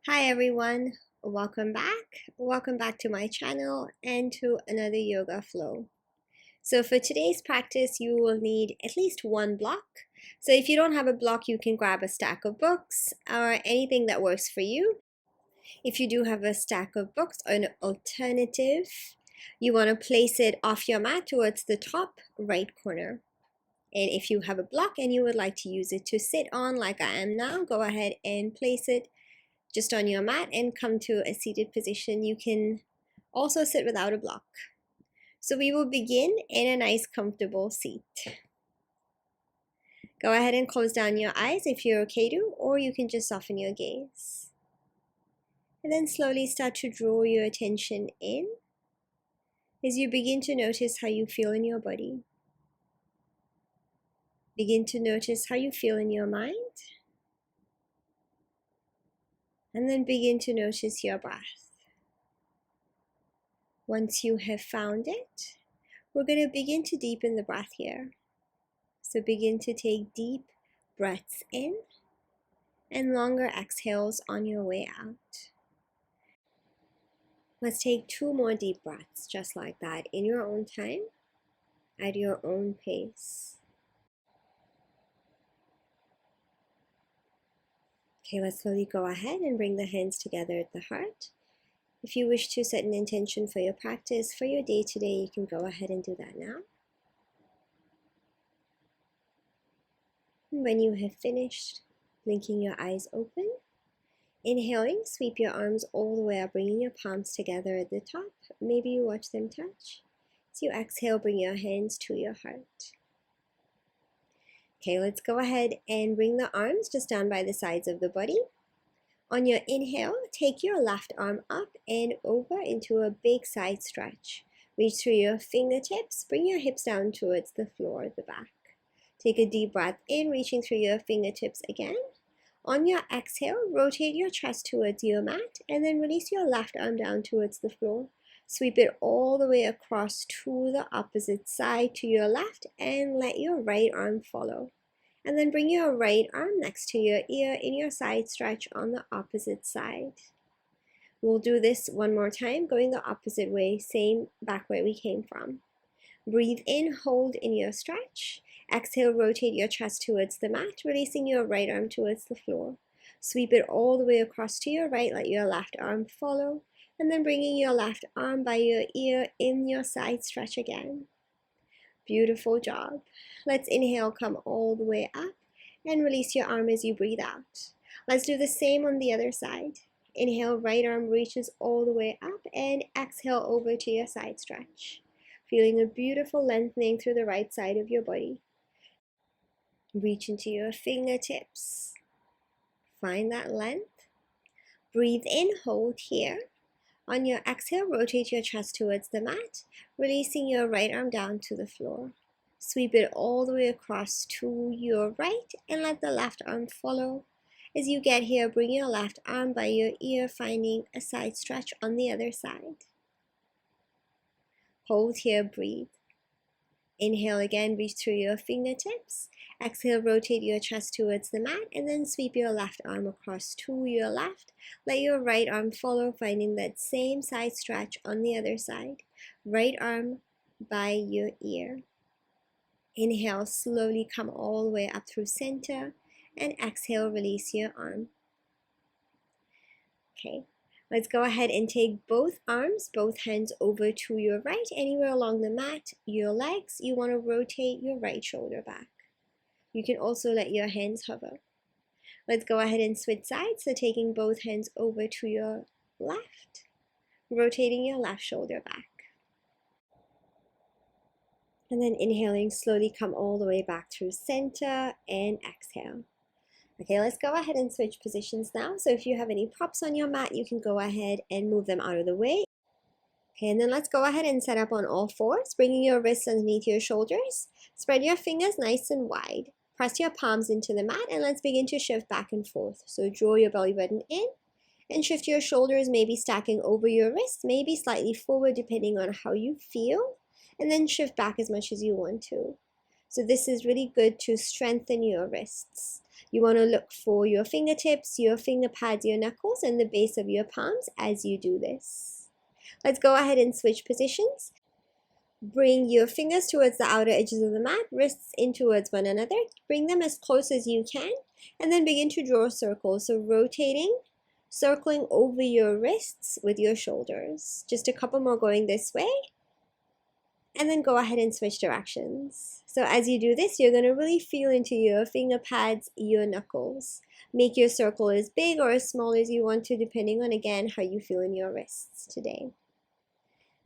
Hi everyone, welcome back. Welcome back to my channel and to another yoga flow. So for today's practice, you will need at least one block. So if you don't have a block, you can grab a stack of books or anything that works for you. If you do have a stack of books or an alternative, you want to place it off your mat towards the top right corner. And if you have a block and you would like to use it to sit on like I am now, go ahead and place it just on your mat and come to a seated position. You can also sit without a block. So we will begin in a nice comfortable seat. Go ahead and close down your eyes if you're okay to, or you can just soften your gaze. And then slowly start to draw your attention in as you begin to notice how you feel in your body. Begin to notice how you feel in your mind. And then begin to notice your breath. Once you have found it, we're going to begin to deepen the breath here. So begin to take deep breaths in and longer exhales on your way out. Let's take 2 more deep breaths just like that in your own time, at your own pace. Okay, let's slowly go ahead and bring the hands together at the heart. If you wish to set an intention for your practice, for your day today, you can go ahead and do that now. And when you have finished, blinking your eyes open, inhaling, sweep your arms all the way up, bringing your palms together at the top. Maybe you watch them touch. As you exhale, bring your hands to your heart. Okay, let's go ahead and bring the arms just down by the sides of the body. On your inhale, take your left arm up and over into a big side stretch. Reach through your fingertips, bring your hips down towards the floor at the back. Take a deep breath in, reaching through your fingertips again. On your exhale, rotate your chest towards your mat and then release your left arm down towards the floor. Sweep it all the way across to the opposite side to your left and let your right arm follow. And then bring your right arm next to your ear in your side stretch on the opposite side. We'll do this one more time, going the opposite way, same back where we came from. Breathe in, hold in your stretch. Exhale, rotate your chest towards the mat, releasing your right arm towards the floor. Sweep it all the way across to your right, let your left arm follow, and then bringing your left arm by your ear in your side stretch again. Beautiful job. Let's inhale, come all the way up, and release your arm as you breathe out. Let's do the same on the other side. Inhale, right arm reaches all the way up, and exhale over to your side stretch. Feeling a beautiful lengthening through the right side of your body. Reach into your fingertips. Find that length. Breathe in, hold here. On your exhale, rotate your chest towards the mat, releasing your right arm down to the floor. Sweep it all the way across to your right and let the left arm follow. As you get here, bring your left arm by your ear, finding a side stretch on the other side. Hold here, breathe. Inhale again, reach through your fingertips. Exhale, rotate your chest towards the mat and then sweep your left arm across to your left. Let your right arm follow, finding that same side stretch on the other side. Right arm by your ear. Inhale, slowly come all the way up through center and exhale, release your arm. Okay. Let's go ahead and take both arms, both hands over to your right, anywhere along the mat, your legs. You want to rotate your right shoulder back. You can also let your hands hover. Let's go ahead and switch sides. So taking both hands over to your left, rotating your left shoulder back. And then inhaling, slowly come all the way back through center and exhale. Okay, let's go ahead and switch positions now. So if you have any props on your mat, you can go ahead and move them out of the way. Okay, and then let's go ahead and set up on all fours, bringing your wrists underneath your shoulders. Spread your fingers nice and wide. Press your palms into the mat and let's begin to shift back and forth. So draw your belly button in and shift your shoulders, maybe stacking over your wrists, maybe slightly forward depending on how you feel. And then shift back as much as you want to. So this is really good to strengthen your wrists. You want to look for your fingertips, your finger pads, your knuckles, and the base of your palms as you do this. Let's go ahead and switch positions. Bring your fingers towards the outer edges of the mat, wrists in towards one another. Bring them as close as you can, and then begin to draw circles. So rotating, circling over your wrists with your shoulders. Just a couple more going this way. And then go ahead and switch directions. So as you do this, you're going to really feel into your finger pads, your knuckles. Make your circle as big or as small as you want to, depending on, again, how you feel in your wrists today.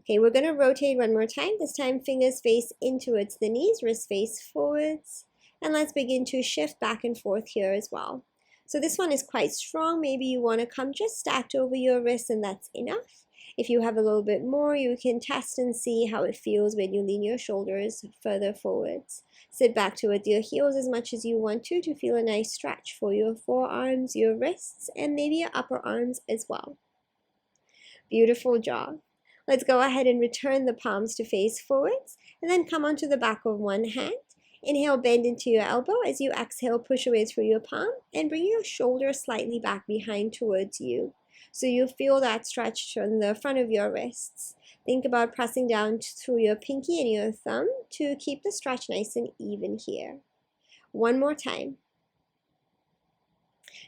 Okay, we're going to rotate one more time. This time, fingers face in towards the knees, wrist face forwards. And let's begin to shift back and forth here as well. So this one is quite strong. Maybe you want to come just stacked over your wrists, and that's enough. If you have a little bit more, you can test and see how it feels when you lean your shoulders further forwards. Sit back towards your heels as much as you want to feel a nice stretch for your forearms, your wrists, and maybe your upper arms as well. Beautiful job. Let's go ahead and return the palms to face forwards, and then come onto the back of one hand. Inhale, bend into your elbow. As you exhale, push away through your palm, and bring your shoulder slightly back behind towards you. So you feel that stretch on the front of your wrists. Think about pressing down through your pinky and your thumb to keep the stretch nice and even here. One more time.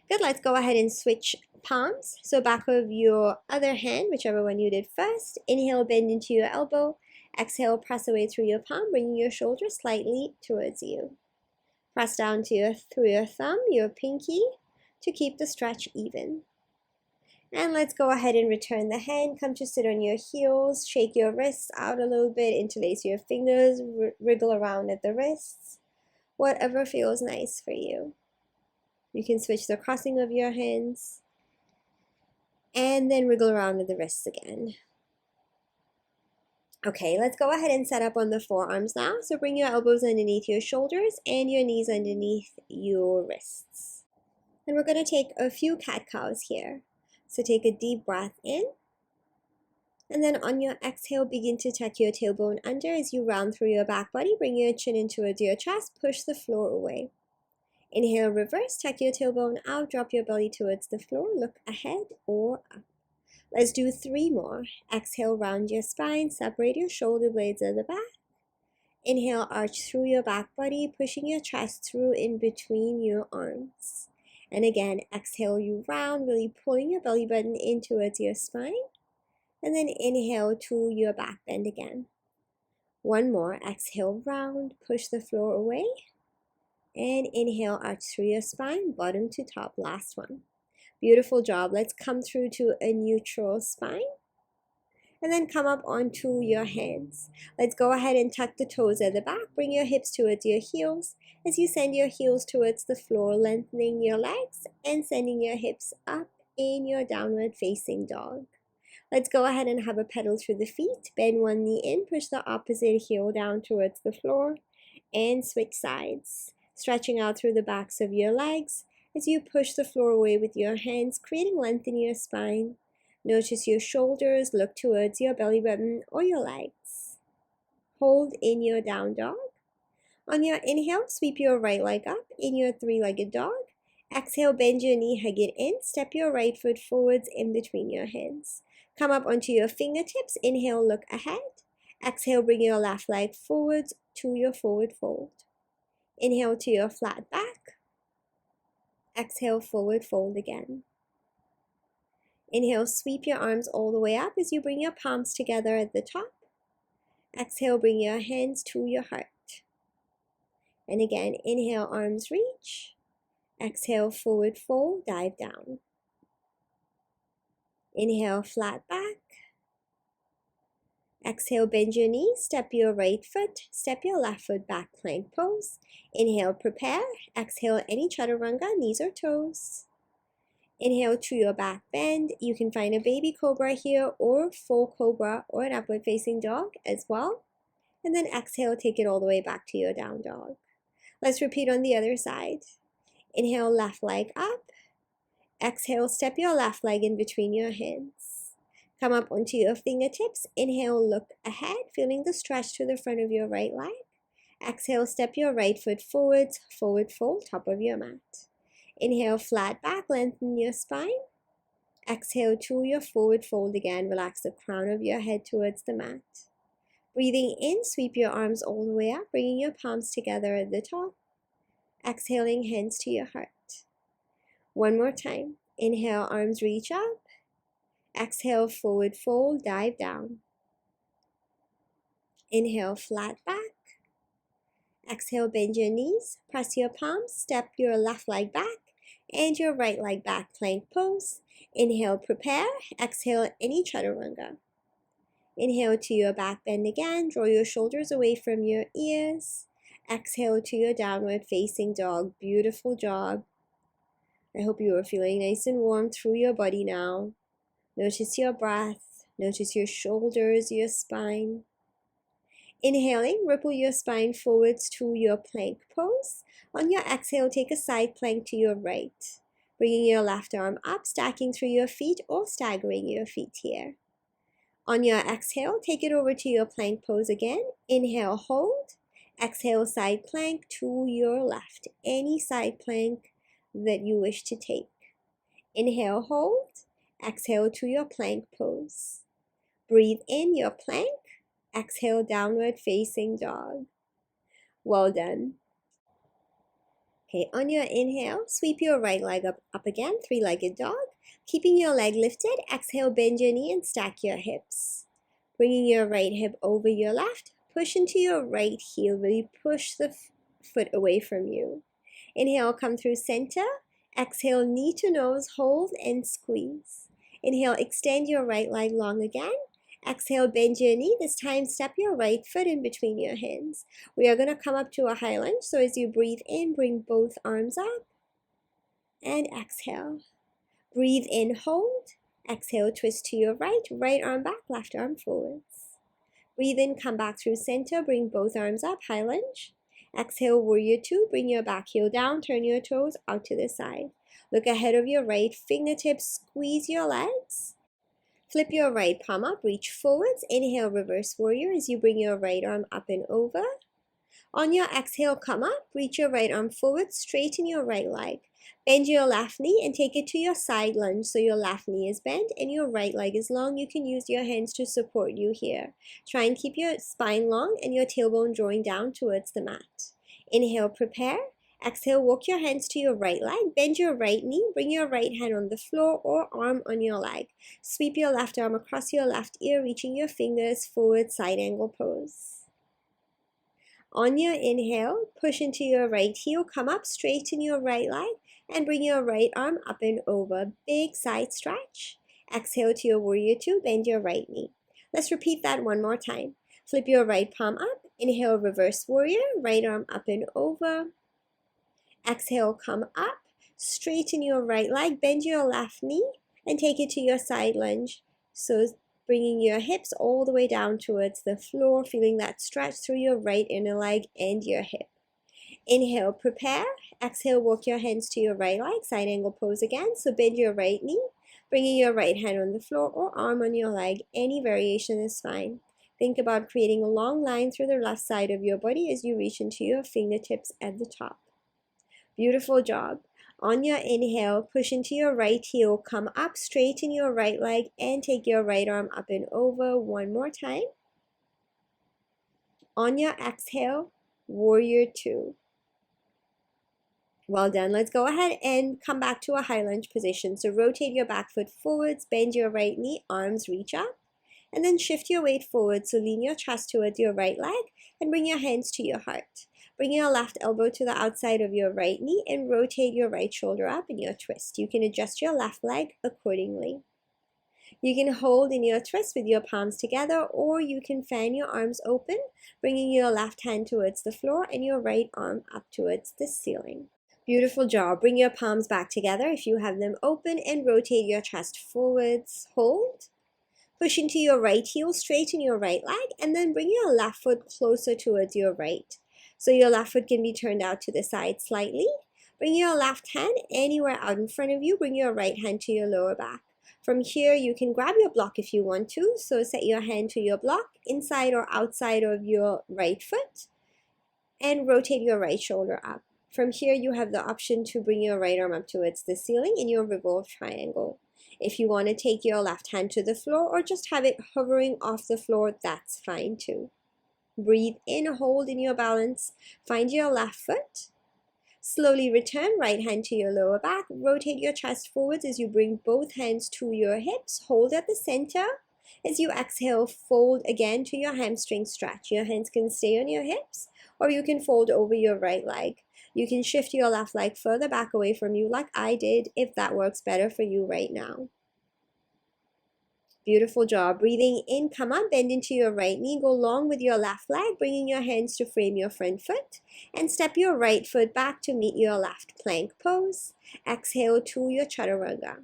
Good, let's go ahead and switch palms. So back of your other hand, whichever one you did first. Inhale, bend into your elbow. Exhale, press away through your palm, bringing your shoulder slightly towards you. Press down through your thumb, your pinky, to keep the stretch even. And let's go ahead and return the hand. Come to sit on your heels. Shake your wrists out a little bit. Interlace your fingers. Wriggle around at the wrists. Whatever feels nice for you. You can switch the crossing of your hands. And then wriggle around at the wrists again. Okay, let's go ahead and set up on the forearms now. So bring your elbows underneath your shoulders and your knees underneath your wrists. And we're going to take a few cat-cows here. So take a deep breath in. And then on your exhale, begin to tuck your tailbone under as you round through your back body. Bring your chin in towards your chest. Push the floor away. Inhale, reverse. Tuck your tailbone out. Drop your belly towards the floor. Look ahead or up. Let's do 3 more. Exhale, round your spine. Separate your shoulder blades at the back. Inhale, arch through your back body, pushing your chest through in between your arms. And again, exhale, you round, really pulling your belly button in towards your spine. And then inhale to your back bend again. One more. Exhale, round, push the floor away. And inhale, arch through your spine, bottom to top. Last one. Beautiful job. Let's come through to a neutral spine. And then come up onto your hands. Let's go ahead and tuck the toes at the back. Bring your hips towards your heels. As you send your heels towards the floor, lengthening your legs and sending your hips up in your downward facing dog. Let's go ahead and have a pedal through the feet. Bend one knee in, push the opposite heel down towards the floor, and switch sides. Stretching out through the backs of your legs as you push the floor away with your hands, creating length in your spine. Notice your shoulders, look towards your belly button or your legs. Hold in your down dog. On your inhale, sweep your right leg up in your 3-legged dog. Exhale, bend your knee, hug it in. Step your right foot forwards in between your hands. Come up onto your fingertips. Inhale, look ahead. Exhale, bring your left leg forwards to your forward fold. Inhale to your flat back. Exhale, forward fold again. Inhale, sweep your arms all the way up as you bring your palms together at the top. Exhale, bring your hands to your heart. And again, inhale, arms reach. Exhale, forward fold, dive down. Inhale, flat back. Exhale, bend your knees, step your right foot, step your left foot back, plank pose. Inhale, prepare. Exhale, any chaturanga, knees or toes. Inhale to your back bend. You can find a baby cobra here or full cobra or an upward facing dog as well. And then exhale, take it all the way back to your down dog. Let's repeat on the other side. Inhale, left leg up. Exhale, step your left leg in between your hands. Come up onto your fingertips. Inhale, look ahead, feeling the stretch to the front of your right leg. Exhale, step your right foot forwards, forward fold, top of your mat. Inhale, flat back, lengthen your spine. Exhale to your forward fold again. Relax the crown of your head towards the mat. Breathing in, sweep your arms all the way up, bringing your palms together at the top. Exhaling, hands to your heart. One more time. Inhale, arms reach up. Exhale, forward fold, dive down. Inhale, flat back. Exhale, bend your knees, press your palms, step your left leg back and your right leg back, plank pose. Inhale, prepare. Exhale, any chaturanga. Inhale to your back bend again, draw your shoulders away from your ears. Exhale to your downward facing dog. Beautiful job. I hope you are feeling nice and warm through your body now. Notice your breath, notice your shoulders, your spine. Inhaling, ripple your spine forwards to your plank pose. On your exhale, take a side plank to your right. Bringing your left arm up, stacking through your feet or staggering your feet here. On your exhale, take it over to your plank pose again. Inhale, hold. Exhale, side plank to your left. Any side plank that you wish to take. Inhale, hold. Exhale to your plank pose. Breathe in your plank. Exhale, downward facing dog. Well done. Okay, on your inhale, sweep your right leg up again, three-legged dog. Keeping your leg lifted, exhale, bend your knee and stack your hips. Bringing your right hip over your left, push into your right heel, really push the foot away from you. Inhale, come through center. Exhale, knee to nose, hold and squeeze. Inhale, extend your right leg long again. Exhale, bend your knee. This time, step your right foot in between your hands. We are going to come up to a high lunge. So as you breathe in, bring both arms up. And exhale. Breathe in, hold. Exhale, twist to your right. Right arm back, left arm forwards. Breathe in, come back through center. Bring both arms up, high lunge. Exhale, warrior two. Bring your back heel down. Turn your toes out to the side. Look ahead of your right fingertips. Squeeze your legs. Flip your right palm up, reach forwards. Inhale, reverse warrior as you bring your right arm up and over. On your exhale, come up, reach your right arm forward, straighten your right leg. Bend your left knee and take it to your side lunge so your left knee is bent and your right leg is long. You can use your hands to support you here. Try and keep your spine long and your tailbone drawing down towards the mat. Inhale, prepare. Exhale, walk your hands to your right leg. Bend your right knee. Bring your right hand on the floor or arm on your leg. Sweep your left arm across your left ear, reaching your fingers forward, side angle pose. On your inhale, push into your right heel. Come up, straighten your right leg, and bring your right arm up and over. Big side stretch. Exhale to your warrior two. Bend your right knee. Let's repeat that one more time. Flip your right palm up. Inhale, reverse warrior. Right arm up and over. Exhale, come up, straighten your right leg, bend your left knee, and take it to your side lunge. So bringing your hips all the way down towards the floor, feeling that stretch through your right inner leg and your hip. Inhale, prepare. Exhale, walk your hands to your right leg, side angle pose again. So bend your right knee, bringing your right hand on the floor or arm on your leg. Any variation is fine. Think about creating a long line through the left side of your body as you reach into your fingertips at the top. Beautiful job. On your inhale, push into your right heel, come up, straighten your right leg, and take your right arm up and over one more time. On your exhale, warrior two. Well done. Let's go ahead and come back to a high lunge position. So rotate your back foot forwards, bend your right knee, arms reach up, and then shift your weight forward. So lean your chest towards your right leg and bring your hands to your heart. Bring your left elbow to the outside of your right knee and rotate your right shoulder up in your twist. You can adjust your left leg accordingly. You can hold in your twist with your palms together, or you can fan your arms open, bringing your left hand towards the floor and your right arm up towards the ceiling. Beautiful job. Bring your palms back together if you have them open and rotate your chest forwards. Hold. Push into your right heel, straighten your right leg, and then bring your left foot closer towards your right. So your left foot can be turned out to the side slightly. Bring your left hand anywhere out in front of you. Bring your right hand to your lower back. From here, you can grab your block if you want to. So set your hand to your block, inside or outside of your right foot. and rotate your right shoulder up. From here, you have the option to bring your right arm up towards the ceiling in your revolved triangle. If you want to take your left hand to the floor or just have it hovering off the floor, that's fine too. Breathe in, hold in your balance, find your left foot. Slowly return right hand to your lower back, rotate your chest forwards as you bring both hands to your hips, hold at the center. As you exhale, fold again to your hamstring stretch. Your hands can stay on your hips or you can fold over your right leg. You can shift your left leg further back away from you like I did if that works better for you right now. Beautiful job. Breathing in, come on, bend into your right knee, go long with your left leg, bringing your hands to frame your front foot, and step your right foot back to meet your left plank pose. Exhale to your chaturanga.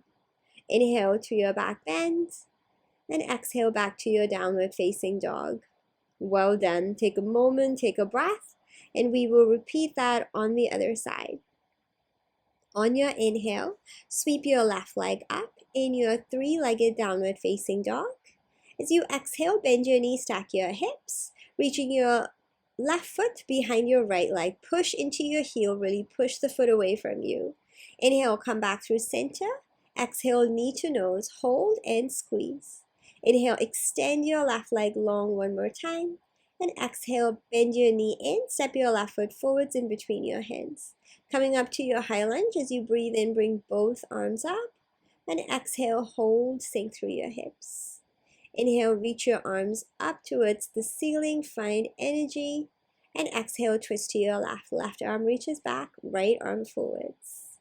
Inhale to your back bend, and exhale back to your downward facing dog. Well done. Take a moment, take a breath, and we will repeat that on the other side. On your inhale, sweep your left leg up in your three-legged downward facing dog. As you exhale, bend your knees, stack your hips, reaching your left foot behind your right leg. Push into your heel, really push the foot away from you. Inhale, come back through center. Exhale, knee to nose, hold and squeeze. Inhale, extend your left leg long one more time. And exhale, bend your knee in, step your left foot forwards in between your hands. Coming up to your high lunge, as you breathe in, bring both arms up. And exhale, hold, sink through your hips. Inhale, reach your arms up towards the ceiling, find energy. And exhale, twist to your left. Left arm reaches back, right arm forwards.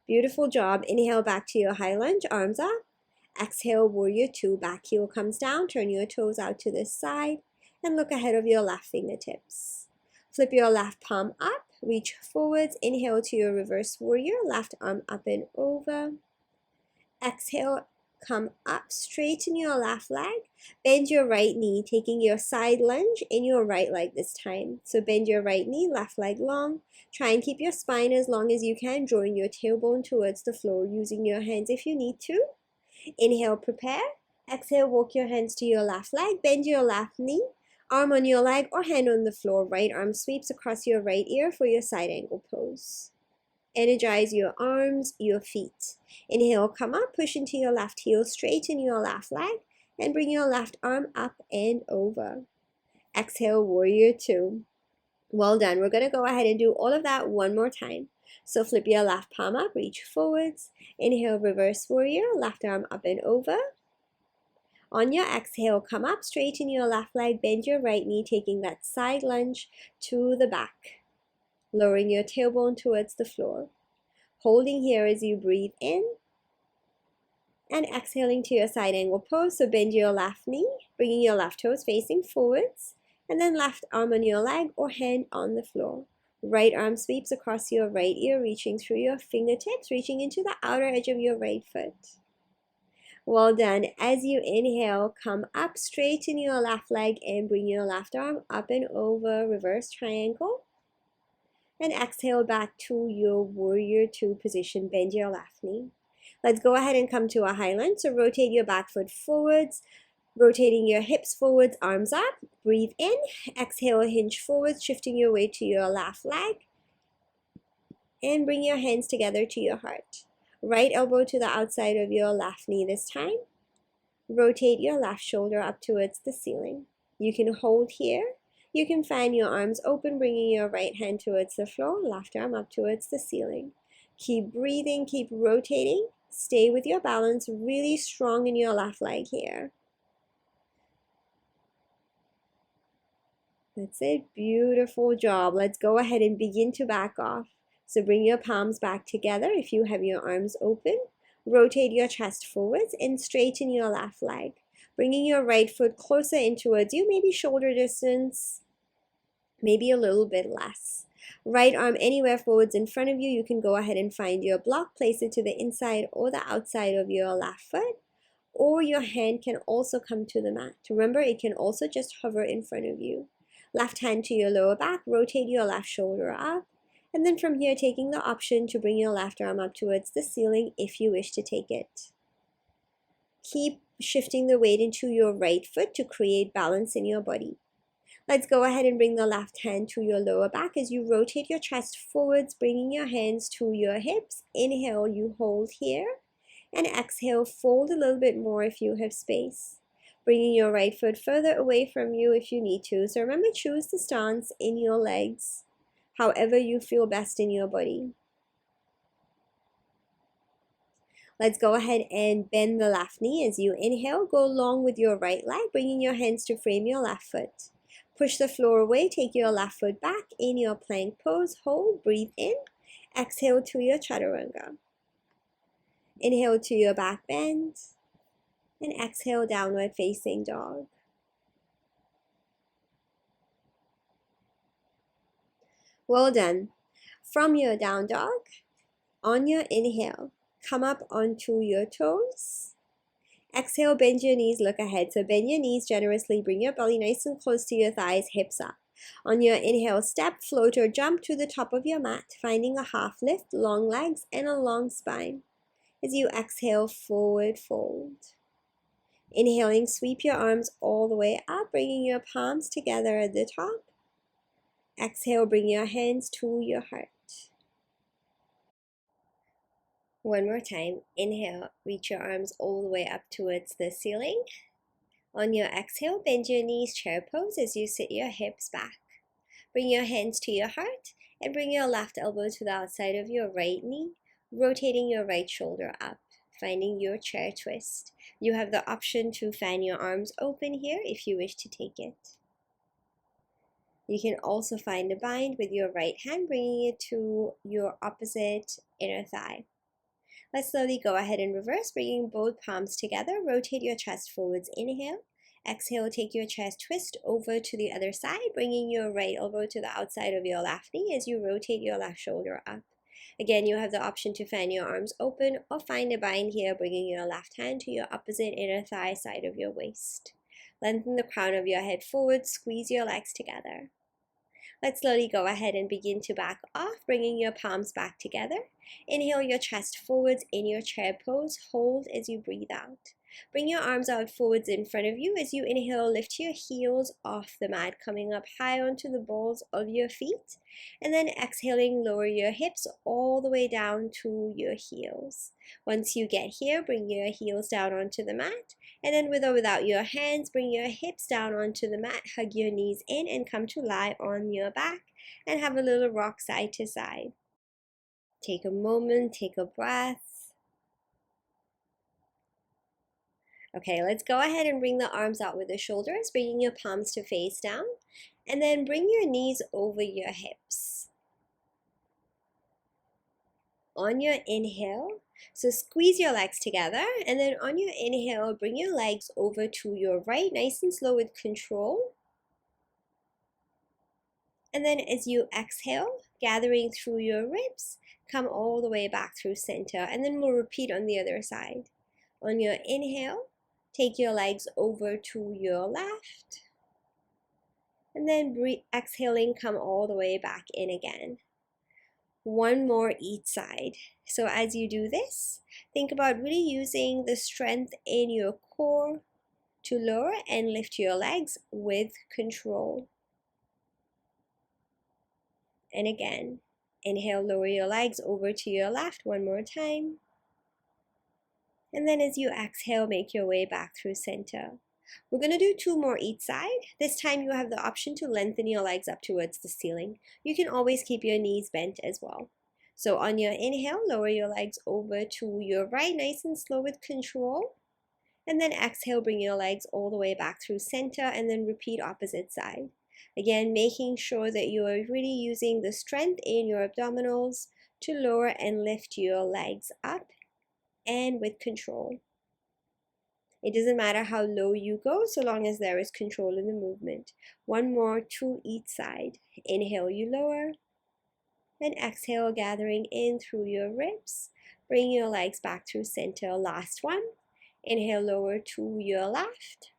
Beautiful job. Inhale back to your high lunge, arms up. Exhale, warrior two, back heel comes down, turn your toes out to this side. And look ahead of your left fingertips. Flip your left palm up, reach forwards, inhale to your reverse warrior, left arm up and over. Exhale, come up, straighten your left leg, bend your right knee, taking your side lunge in your right leg this time. So bend your right knee, left leg long. Try and keep your spine as long as you can, drawing your tailbone towards the floor, using your hands if you need to. Inhale, prepare. Exhale, walk your hands to your left leg, bend your left knee, arm on your leg or hand on the floor. Right arm sweeps across your right ear for your side angle pose. Energize your arms, your feet. Inhale, come up, push into your left heel, straighten your left leg, and bring your left arm up and over. Exhale, warrior two. Well done. We're going to go ahead and do all of that one more time. So flip your left palm up, reach forwards. Inhale, reverse warrior, left arm up and over. On your exhale, come up, straighten your left leg, bend your right knee, taking that side lunge to the back. Lowering your tailbone towards the floor. Holding here as you breathe in. And exhaling to your side angle pose. So bend your left knee, bringing your left toes facing forwards. And then left arm on your leg or hand on the floor. Right arm sweeps across your right ear, reaching through your fingertips, reaching into the outer edge of your right foot. Well done. As you inhale, come up, straighten your left leg and bring your left arm up and over, reverse triangle. And exhale back to your warrior two position, bend your left knee. Let's go ahead and come to a high lunge. So rotate your back foot forwards, rotating your hips forwards, arms up. Breathe in, exhale, hinge forwards, shifting your weight to your left leg. And bring your hands together to your heart. Right elbow to the outside of your left knee this time. Rotate your left shoulder up towards the ceiling. You can hold here. You can fan your arms open, bringing your right hand towards the floor, left arm up towards the ceiling. Keep breathing, keep rotating. Stay with your balance, really strong in your left leg here. That's it. Beautiful job. Let's go ahead and begin to back off. So bring your palms back together if you have your arms open. Rotate your chest forwards and straighten your left leg. Bringing your right foot closer in towards you, maybe shoulder distance, maybe a little bit less. Right arm anywhere forwards in front of you. You can go ahead and find your block, place it to the inside or the outside of your left foot, or your hand can also come to the mat. Remember, it can also just hover in front of you. Left hand to your lower back, rotate your left shoulder up, and then from here taking the option to bring your left arm up towards the ceiling if you wish to take it. Keep shifting the weight into your right foot to create balance in your body. Let's go ahead and bring the left hand to your lower back as you rotate your chest forwards, bringing your hands to your hips. Inhale, you hold here, and exhale, fold a little bit more if you have space. Bringing your right foot further away from you if you need to. So remember, choose the stance in your legs, however you feel best in your body. Let's go ahead and bend the left knee as you inhale. Go long with your right leg, bringing your hands to frame your left foot. Push the floor away, take your left foot back in your plank pose. Hold, breathe in. Exhale to your chaturanga. Inhale to your back bend. And exhale, downward facing dog. Well done. From your down dog, on your inhale, come up onto your toes. Exhale, bend your knees, look ahead. So bend your knees generously, bring your belly nice and close to your thighs, hips up. On your inhale, step, float, or jump to the top of your mat, finding a half lift, long legs, and a long spine. As you exhale, forward fold. Inhaling, sweep your arms all the way up, bringing your palms together at the top. Exhale, bring your hands to your heart. One more time. Inhale, reach your arms all the way up towards the ceiling. On your exhale, bend your knees, chair pose as you sit your hips back. Bring your hands to your heart and bring your left elbow to the outside of your right knee, rotating your right shoulder up, finding your chair twist. You have the option to fan your arms open here if you wish to take it. You can also find a bind with your right hand, bringing it to your opposite inner thigh. Let's slowly go ahead and reverse, bringing both palms together. Rotate your chest forwards. Inhale. Exhale, take your chest twist over to the other side, bringing your right elbow to the outside of your left knee as you rotate your left shoulder up. Again, you have the option to fan your arms open or find a bind here, bringing your left hand to your opposite inner thigh side of your waist. Lengthen the crown of your head forward, squeeze your legs together. Let's slowly go ahead and begin to back off, bringing your palms back together. Inhale your chest forwards in your chair pose. Hold as you breathe out. Bring your arms out forwards in front of you. As you inhale, lift your heels off the mat, coming up high onto the balls of your feet. And then exhaling, lower your hips all the way down to your heels. Once you get here, bring your heels down onto the mat. And then with or without your hands, bring your hips down onto the mat, hug your knees in, and come to lie on your back and have a little rock side to side. Take a moment, take a breath. Okay, let's go ahead and bring the arms out with the shoulders, bringing your palms to face down, and then bring your knees over your hips. On your inhale, so squeeze your legs together, and then on your inhale, bring your legs over to your right, nice and slow with control. And then as you exhale, gathering through your ribs, come all the way back through center, and then we'll repeat on the other side. On your inhale, take your legs over to your left, and then exhaling, come all the way back in again. One more each side. So as you do this, think about really using the strength in your core to lower and lift your legs with control. And again, inhale, lower your legs over to your left one more time. And then as you exhale, make your way back through center. We're going to do two more each side. This time you have the option to lengthen your legs up towards the ceiling. You can always keep your knees bent as well. So on your inhale, lower your legs over to your right, nice and slow with control. And then exhale, bring your legs all the way back through center, and then repeat opposite side. Again, making sure that you are really using the strength in your abdominals to lower and lift your legs up and with control. It doesn't matter how low you go, so long as there is control in the movement. One more to each side. Inhale, you lower, and exhale, gathering in through your ribs. Bring your legs back through center. Last one. Inhale, lower to your left.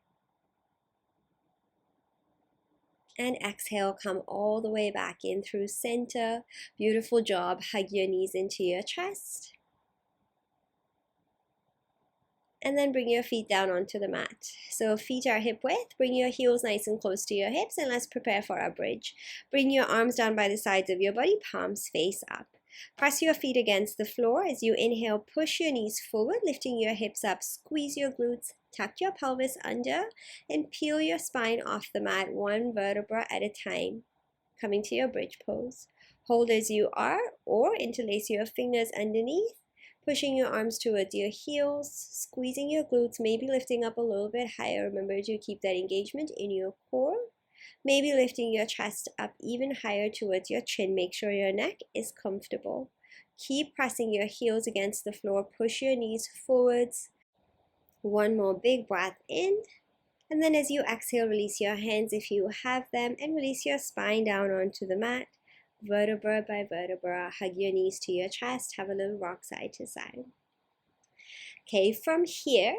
And exhale, come all the way back in through center. Beautiful job. Hug your knees into your chest. And then bring your feet down onto the mat. So feet are hip width. Bring your heels nice and close to your hips, and let's prepare for our bridge. Bring your arms down by the sides of your body, palms face up. Press your feet against the floor. As you inhale, push your knees forward, lifting your hips up, squeeze your glutes, tuck your pelvis under, and peel your spine off the mat, one vertebra at a time. Coming to your bridge pose. Hold as you are, or interlace your fingers underneath, pushing your arms towards your heels, squeezing your glutes, maybe lifting up a little bit higher. Remember to keep that engagement in your core. Maybe lifting your chest up even higher towards your chin. Make sure your neck is comfortable. Keep pressing your heels against the floor. Push your knees forwards. One more big breath in. And then as you exhale, release your hands if you have them, and release your spine down onto the mat. Vertebra by vertebra, hug your knees to your chest, have a little rock side to side. Okay, from here,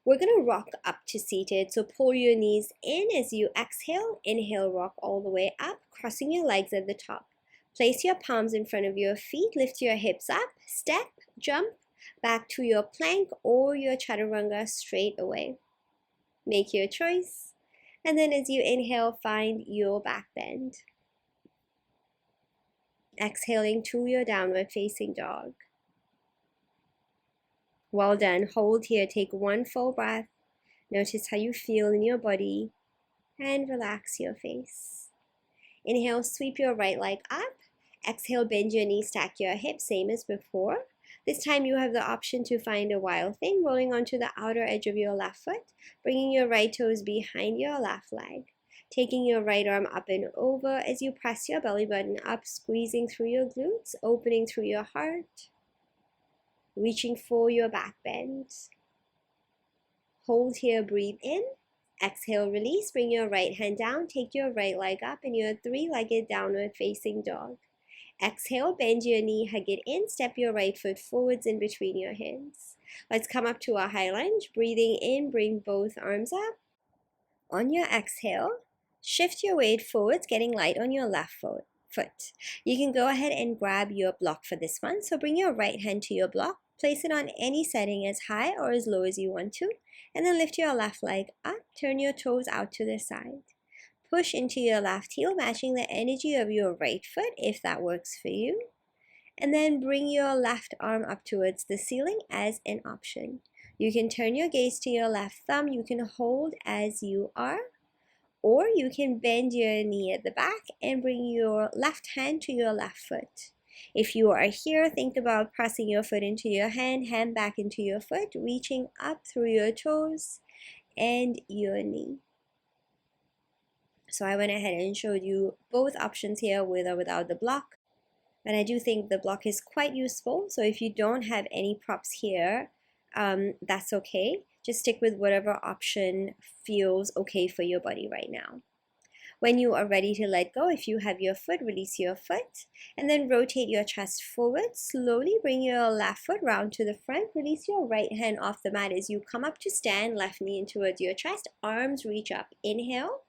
we're gonna rock up to seated. So pull your knees in as you exhale. Inhale, rock all the way up, crossing your legs at the top. Place your palms in front of your feet, lift your hips up, step, jump, back to your plank or your chaturanga straight away. Make your choice. And then as you inhale, find your back bend. Exhaling to your downward facing dog. Well done. Hold here. Take one full breath. Notice how you feel in your body and relax your face. Inhale, sweep your right leg up. Exhale, bend your knees, stack your hips, same as before. This time you have the option to find a wild thing, rolling onto the outer edge of your left foot, bringing your right toes behind your left leg. Taking your right arm up and over as you press your belly button up, squeezing through your glutes, opening through your heart, reaching for your back bend. Hold here, breathe in. Exhale, release, bring your right hand down, take your right leg up in your three-legged downward facing dog. Exhale, bend your knee, hug it in, step your right foot forwards in between your hands. Let's come up to a high lunge. Breathing in, bring both arms up. On your exhale, shift your weight forwards, getting light on your left foot. You can go ahead and grab your block for this one. So bring your right hand to your block, place it on any setting as high or as low as you want to, and then lift your left leg up, turn your toes out to the side. Push into your left heel, matching the energy of your right foot if that works for you. And then bring your left arm up towards the ceiling as an option. You can turn your gaze to your left thumb, you can hold as you are, or you can bend your knee at the back and bring your left hand to your left foot. If you are here, think about pressing your foot into your hand, hand back into your foot, reaching up through your toes and your knee. So I went ahead and showed you both options here with or without the block. And I do think the block is quite useful. So if you don't have any props here, that's okay. Just stick with whatever option feels okay for your body right now. When you are ready to let go, if you have your foot, release your foot. And then rotate your chest forward. Slowly bring your left foot round to the front. Release your right hand off the mat as you come up to stand, left knee in towards your chest. Arms reach up. Inhale.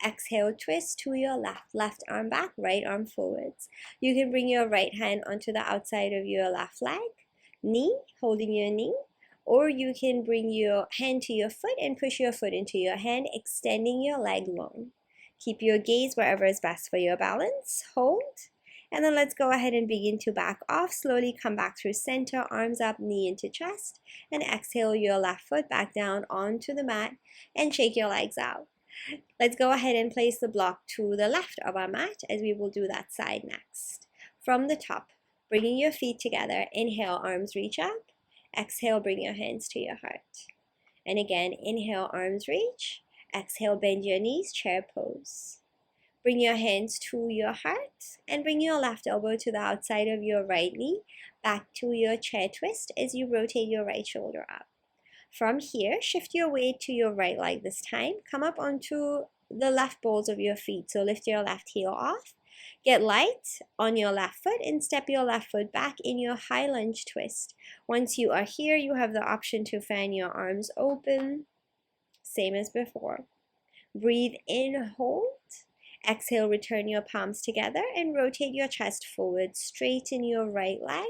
Exhale, twist to your left. Left arm back, right arm forwards. You can bring your right hand onto the outside of your left leg, knee, holding your knee, or you can bring your hand to your foot and push your foot into your hand, extending your leg long. Keep your gaze wherever is best for your balance. Hold. And then let's go ahead and begin to back off. Slowly come back through center, arms up, knee into chest, and exhale your left foot back down onto the mat and shake your legs out. Let's go ahead and place the block to the left of our mat as we will do that side next. From the top, bringing your feet together, inhale, arms reach up. Exhale, bring your hands to your heart. And again, inhale, arms reach. Exhale, bend your knees, chair pose. Bring your hands to your heart and bring your left elbow to the outside of your right knee, back to your chair twist as you rotate your right shoulder up. From here, shift your weight to your right leg this time. Come up onto the left balls of your feet. So lift your left heel off. Get light on your left foot and step your left foot back in your high lunge twist. Once you are here, you have the option to fan your arms open. Same as before. Breathe in, hold. Exhale, return your palms together and rotate your chest forward. Straighten your right leg.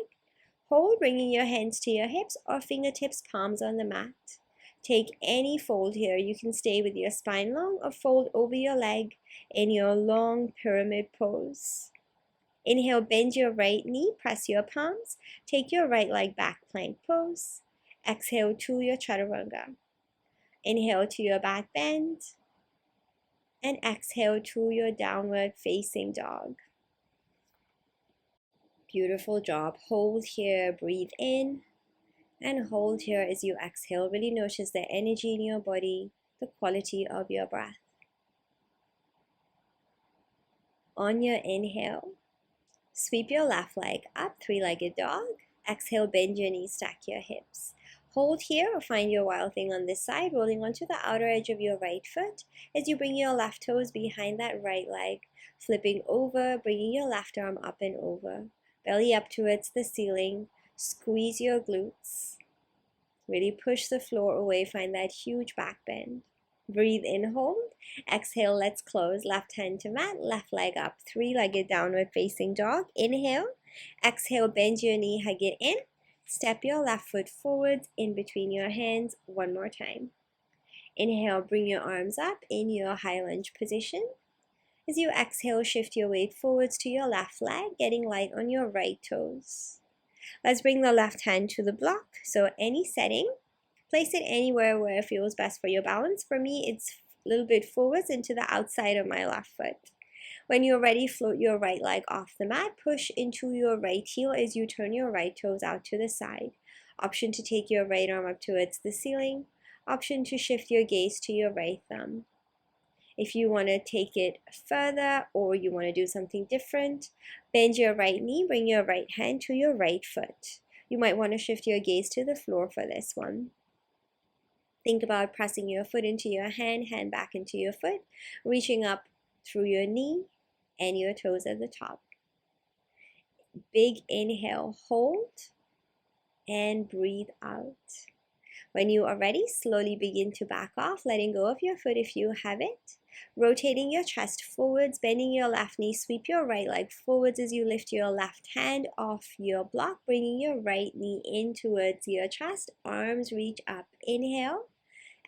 Hold, bringing your hands to your hips or fingertips, palms on the mat. Take any fold here. You can stay with your spine long or fold over your leg in your long pyramid pose. Inhale, bend your right knee, press your palms. Take your right leg back, plank pose. Exhale to your chaturanga. Inhale to your back bend. And exhale to your downward facing dog. Beautiful job. Hold here, breathe in. And hold here as you exhale. Really notice the energy in your body, the quality of your breath. On your inhale, sweep your left leg up, three-legged dog. Exhale, bend your knees, stack your hips. Hold here or find your wild thing on this side, rolling onto the outer edge of your right foot as you bring your left toes behind that right leg, flipping over, bringing your left arm up and over. Belly up towards the ceiling. Squeeze your glutes. Really push the floor away, find that huge back bend. Breathe in, hold. Exhale, let's close. Left hand to mat, left leg up. Three-legged downward facing dog. Inhale. Exhale, bend your knee, hug it in. Step your left foot forwards in between your hands. One more time. Inhale, bring your arms up in your high lunge position. As you exhale, shift your weight forwards to your left leg, getting light on your right toes. Let's bring the left hand to the block. So any setting, place it anywhere where it feels best for your balance. For me, it's a little bit forwards into the outside of my left foot. When you're ready, float your right leg off the mat. Push into your right heel as you turn your right toes out to the side. Option to take your right arm up towards the ceiling. Option to shift your gaze to your right thumb. If you want to take it further or you want to do something different, bend your right knee, bring your right hand to your right foot. You might want to shift your gaze to the floor for this one. Think about pressing your foot into your hand, hand back into your foot, reaching up through your knee and your toes at the top. Big inhale, hold, and breathe out. When you are ready, slowly begin to back off, letting go of your foot if you have it. Rotating your chest forwards, bending your left knee, sweep your right leg forwards as you lift your left hand off your block, bringing your right knee in towards your chest, arms reach up. Inhale,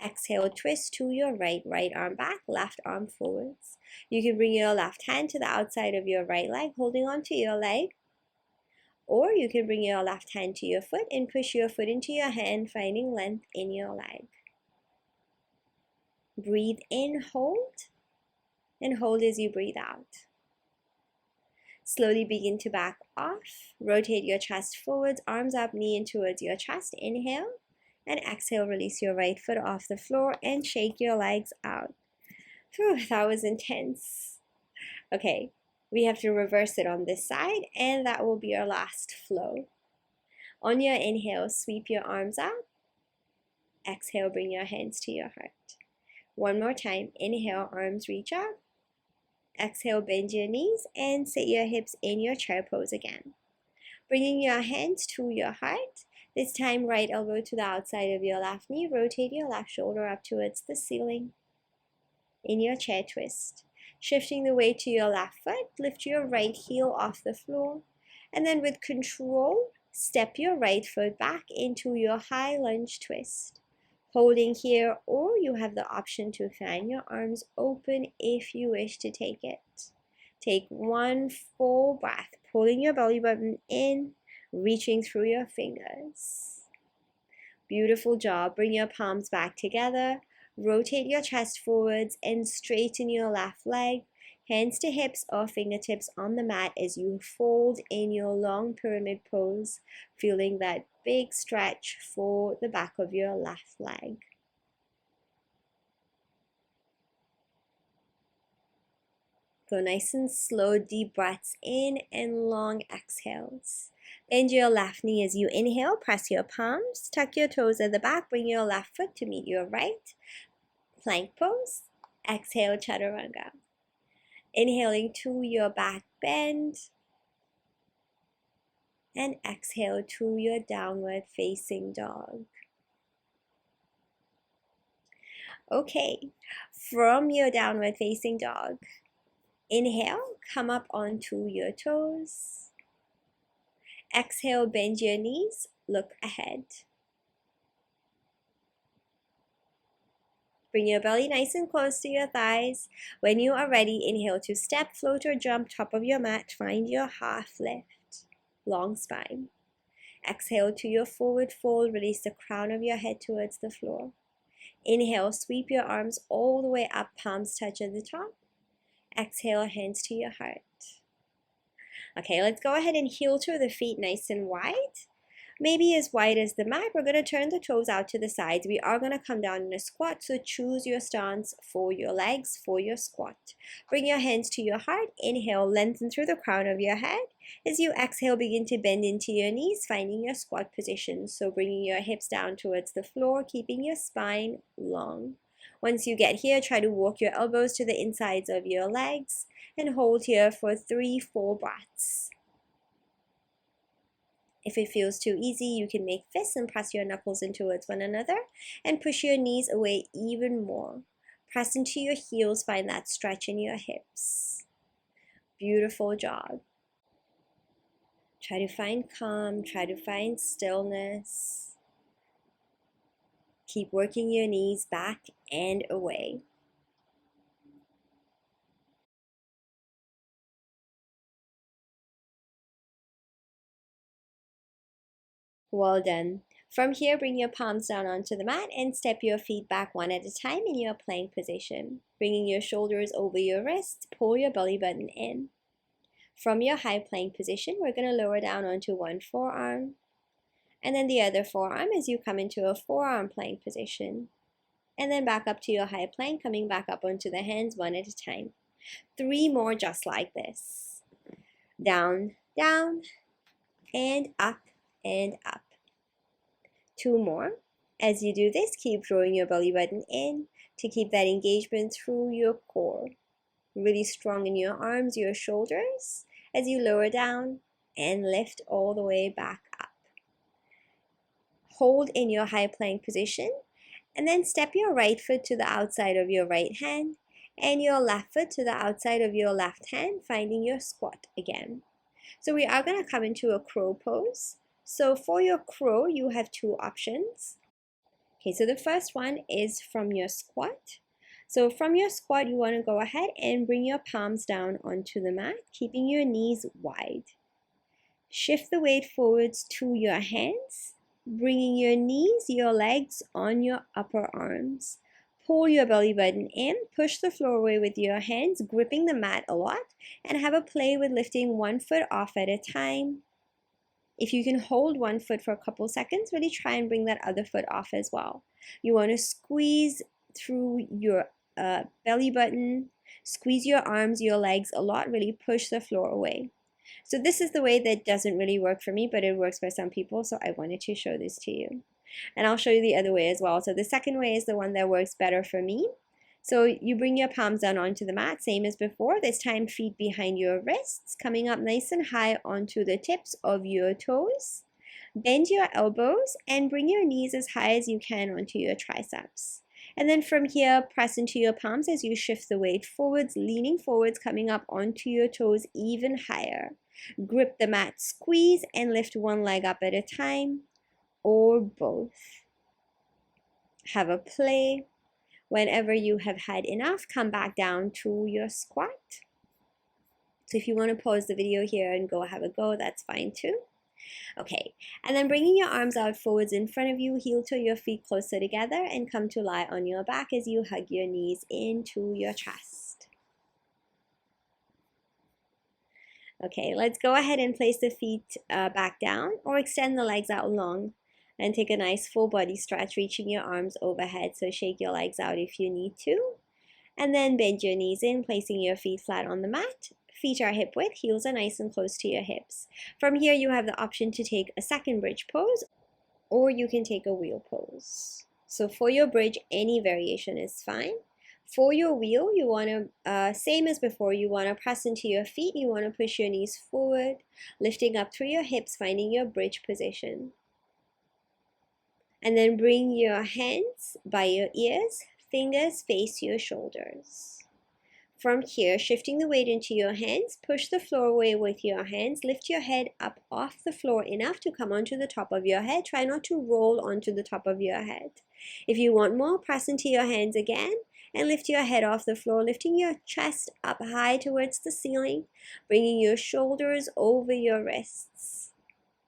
exhale, twist to your right, right arm back, left arm forwards. You can bring your left hand to the outside of your right leg, holding onto your leg. Or you can bring your left hand to your foot and push your foot into your hand, finding length in your leg. Breathe in, hold, and hold as you breathe out. Slowly begin to back off. Rotate your chest forwards, arms up, knee in towards your chest. Inhale, and exhale, release your right foot off the floor and shake your legs out. Whew, that was intense. Okay, we have to reverse it on this side, and that will be our last flow. On your inhale, sweep your arms out. Exhale, bring your hands to your heart. One more time. Inhale, arms reach up. Exhale, bend your knees and sit your hips in your chair pose again. Bringing your hands to your heart. This time, right elbow to the outside of your left knee. Rotate your left shoulder up towards the ceiling. In your chair twist. Shifting the weight to your left foot. Lift your right heel off the floor. And then with control, step your right foot back into your high lunge twist. Holding here, or you have the option to fan your arms open if you wish to take it. Take one full breath, pulling your belly button in, reaching through your fingers. Beautiful job. Bring your palms back together. Rotate your chest forwards and straighten your left leg. Hands to hips or fingertips on the mat as you fold in your long pyramid pose, feeling that big stretch for the back of your left leg. Go nice and slow, deep breaths in and long exhales. Bend your left knee as you inhale, press your palms, tuck your toes at the back, bring your left foot to meet your right. Plank pose. Exhale, chaturanga. Inhaling to your back bend. And exhale to your downward facing dog. Okay, from your downward facing dog, inhale, come up onto your toes. Exhale, bend your knees, look ahead. Bring your belly nice and close to your thighs. When you are ready, inhale to step, float, or jump top of your mat. Find your half lift, long spine. Exhale to your forward fold. Release the crown of your head towards the floor. Inhale, sweep your arms all the way up, palms touch at the top. Exhale, hands to your heart. Okay, let's go ahead and heel to the feet nice and wide. Maybe as wide as the mat. We're going to turn the toes out to the sides. We are going to come down in a squat, so choose your stance for your legs, for your squat. Bring your hands to your heart. Inhale, lengthen through the crown of your head. As you exhale, begin to bend into your knees, finding your squat position. So bringing your hips down towards the floor, keeping your spine long. Once you get here, try to walk your elbows to the insides of your legs and hold here for 3-4 breaths. If it feels too easy, you can make fists and press your knuckles in towards one another and push your knees away even more. Press into your heels, find that stretch in your hips. Beautiful job. Try to find calm, try to find stillness. Keep working your knees back and away. Well done. From here, bring your palms down onto the mat and step your feet back one at a time in your plank position. Bringing your shoulders over your wrists, pull your belly button in. From your high plank position, we're going to lower down onto one forearm, and then the other forearm as you come into a forearm plank position. And then back up to your high plank, coming back up onto the hands one at a time. 3 more just like this. Down, down, and up, and up. 2 more. As you do this, keep drawing your belly button in to keep that engagement through your core. Really strong in your arms, your shoulders, as you lower down and lift all the way back up. Hold in your high plank position, and then step your right foot to the outside of your right hand and your left foot to the outside of your left hand, finding your squat again. So we are going to come into a crow pose. So for your crow, you have 2 options. Okay, so the first one is from your squat. So from your squat, you want to go ahead and bring your palms down onto the mat, keeping your knees wide. Shift the weight forwards to your hands, bringing your knees, your legs on your upper arms. Pull your belly button in, push the floor away with your hands, gripping the mat a lot, and have a play with lifting 1 foot off at a time. If you can hold 1 foot for a couple seconds, really try and bring that other foot off as well. You want to squeeze through your belly button, squeeze your arms, your legs a lot, really push the floor away. So this is the way that doesn't really work for me, but it works for some people, so I wanted to show this to you. And I'll show you the other way as well. So the second way is the one that works better for me. So you bring your palms down onto the mat, same as before. This time feet behind your wrists, coming up nice and high onto the tips of your toes. Bend your elbows and bring your knees as high as you can onto your triceps. And then from here, press into your palms as you shift the weight forwards, leaning forwards, coming up onto your toes even higher. Grip the mat, squeeze, and lift one leg up at a time, or both. Have a play. Whenever you have had enough, come back down to your squat. So if you want to pause the video here and go have a go, that's fine too. Okay, and then bringing your arms out forwards in front of you, heel to your feet closer together, and come to lie on your back as you hug your knees into your chest. Okay, let's go ahead and place the feet back down, or extend the legs out long. And take a nice full body stretch, reaching your arms overhead. So shake your legs out if you need to. And then bend your knees in, placing your feet flat on the mat. Feet are hip width, heels are nice and close to your hips. From here, you have the option to take a second bridge pose, or you can take a wheel pose. So for your bridge, any variation is fine. For your wheel, you want to, same as before, you want to press into your feet. You want to push your knees forward, lifting up through your hips, finding your bridge position. And then bring your hands by your ears, fingers face your shoulders. From here, shifting the weight into your hands, push the floor away with your hands, lift your head up off the floor enough to come onto the top of your head. Try not to roll onto the top of your head. If you want more, press into your hands again and lift your head off the floor, lifting your chest up high towards the ceiling, bringing your shoulders over your wrists.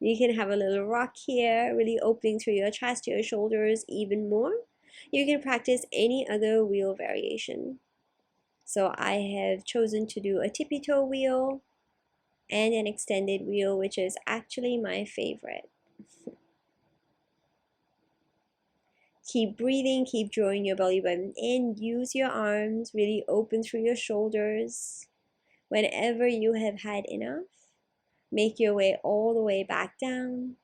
You can have a little rock here, really opening through your chest, your shoulders even more. You can practice any other wheel variation. So I have chosen to do a tippy toe wheel and an extended wheel, which is actually my favorite. Keep breathing, keep drawing your belly button in, use your arms, really open through your shoulders. Whenever you have had enough, make your way all the way back down.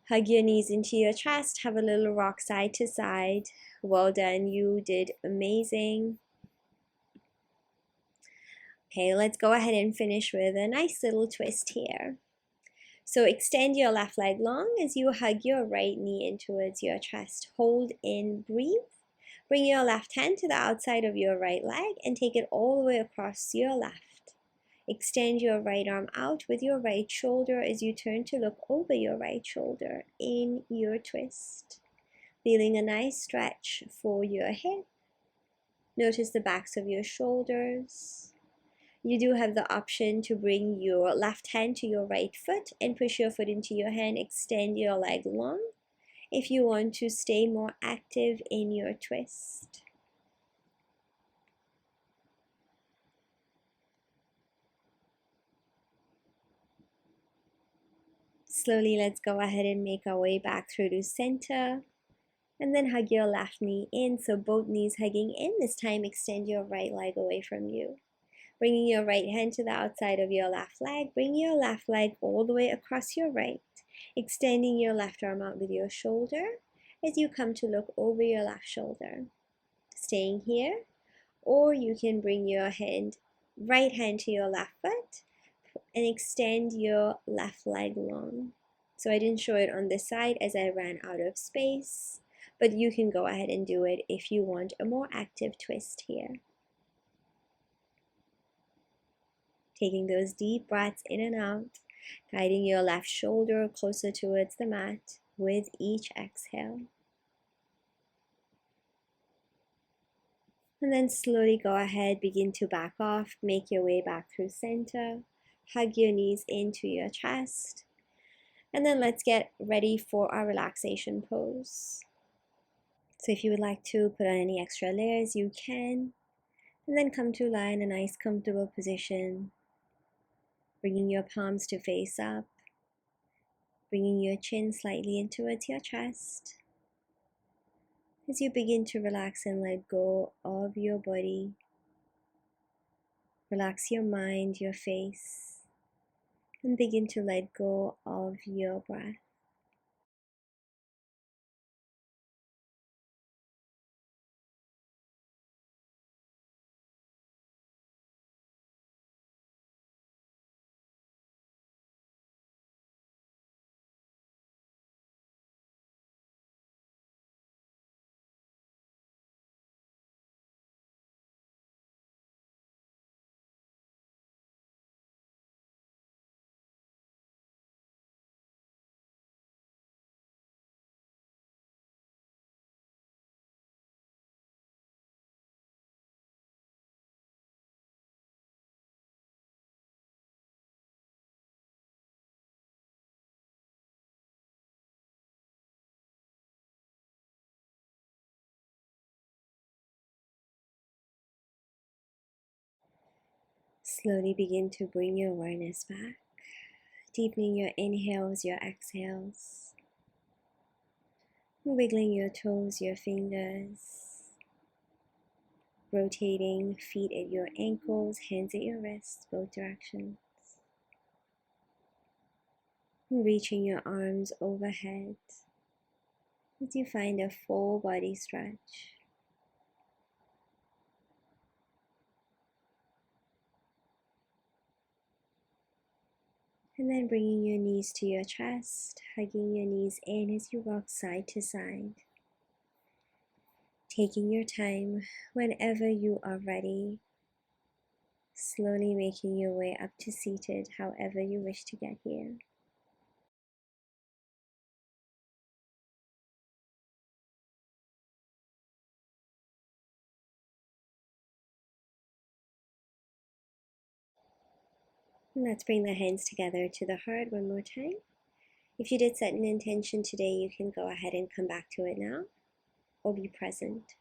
Hug your knees into your chest, have a little rock side to side. Well done, you did amazing. Okay, let's go ahead and finish with a nice little twist here. So extend your left leg long as you hug your right knee in towards your chest. Hold in, breathe. Bring your left hand to the outside of your right leg and take it all the way across your left. Extend your right arm out with your right shoulder as you turn to look over your right shoulder in your twist. Feeling a nice stretch for your hip. Notice the backs of your shoulders. You do have the option to bring your left hand to your right foot and push your foot into your hand. Extend your leg long if you want to stay more active in your twist. Slowly, let's go ahead and make our way back through to center. And then hug your left knee in, so both knees hugging in. This time, extend your right leg away from you. Bringing your right hand to the outside of your left leg. Bring your left leg all the way across your right. Extending your left arm out with your shoulder as you come to look over your left shoulder. Staying here, or you can bring your right hand to your left foot and extend your left leg long. So I didn't show it on this side as I ran out of space, but you can go ahead and do it if you want a more active twist here. Taking those deep breaths in and out, guiding your left shoulder closer towards the mat with each exhale. And then slowly go ahead, begin to back off, make your way back through center, hug your knees into your chest, and then let's get ready for our relaxation pose. So if you would like to put on any extra layers, you can, and then come to lie in a nice comfortable position, bringing your palms to face up, bringing your chin slightly in towards your chest. As you begin to relax and let go of your body, relax your mind, your face, and begin to let go of your breath. Slowly begin to bring your awareness back, deepening your inhales, your exhales, wiggling your toes, your fingers, rotating feet at your ankles, hands at your wrists, both directions, reaching your arms overhead as you find a full body stretch. And then bringing your knees to your chest, hugging your knees in as you rock side to side. Taking your time whenever you are ready, slowly making your way up to seated, however you wish to get here. Let's bring the hands together to the heart one more time. If you did set an intention today, you can go ahead and come back to it now or be present.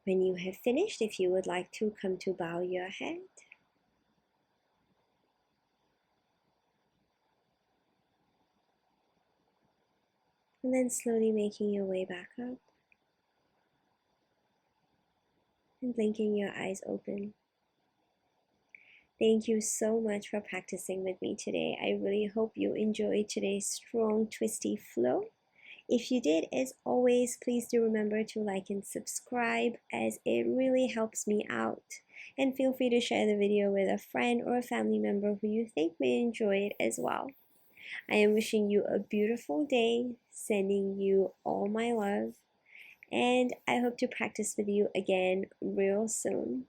When you have finished, if you would like to, come to bow your head. And then slowly making your way back up and blinking your eyes open. Thank you so much for practicing with me today. I really hope you enjoyed today's strong, twisty flow. If you did, as always, please do remember to like and subscribe, as it really helps me out. And feel free to share the video with a friend or a family member who you think may enjoy it as well. I am wishing you a beautiful day, sending you all my love, and I hope to practice with you again real soon.